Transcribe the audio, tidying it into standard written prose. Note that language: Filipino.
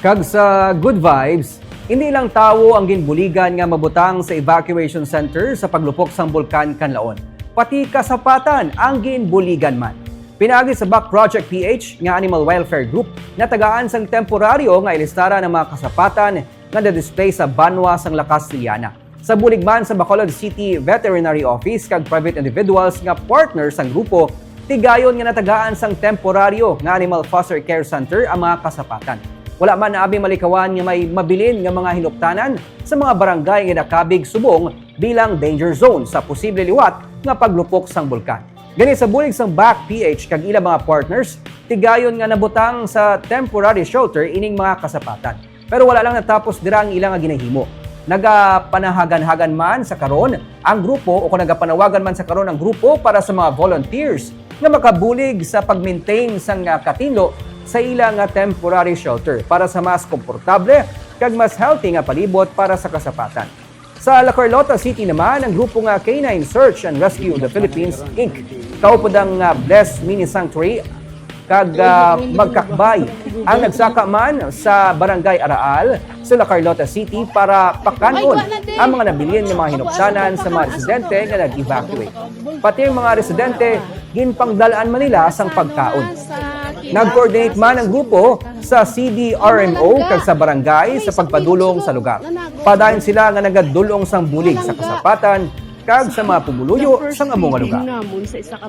Kag sa good vibes, hindi lang tawo ang ginbuligan nga mabutang sa evacuation center sa paglupok sang bulkan Kanlaon. Pati kasapatan ang ginbuligan man. Pinagi sa Back Project PH nga Animal Welfare Group na tagaan sang temporaryo nga ilistara ng mga kasapatan nga na-display sa Banwa sang Lakas Liana. Sa buligman sa Bacolod City Veterinary Office kag private individuals nga partners sang grupo, tigayon nga natagaan sang temporaryo nga Animal Foster Care Center ang mga kasapatan. Wala man na abing malikawan nga may mabilin nga mga hinuptanan sa mga barangay nga nakabig subong bilang danger zone sa posible liwat nga paglupok sang bulkan. Gani sa bulig sang Back PH kag ilang mga partners, tigayon nga nabutang sa temporary shelter ining mga kasapatan. Pero wala lang natapos dira ang ilang nga ginahimo. Nagapanahagan-hagan man sa karon ang grupo o kung nagapanawagan man sa karon ang grupo para sa mga volunteers nga makabulig sa pag-maintain sang katinlo sa ilang temporary shelter para sa mas komportable kag mas healthy nga palibot para sa kasapatan. Sa La Carlota City naman, ang grupo nga Canine Search and Rescue of the Philippines, Inc. Kaupod ang Blessed Mini Sanctuary kag magkakbay ang nagsaka man sa Barangay Araal sa La Carlota City para pakanon ang mga nabilin ng mga hinuksanan sa mga residente nga nag-evacuate. Pati ang mga residente, ginpangdalaan man nila sang pagkaon. Nag-coordinate man ang grupo sa CDRMO kag sa barangay sa pagpadulong sa lugar. Padayon sila nga nagadulong sang bulig sa kasapatan kag sa mga pumuluyo sang among lugar.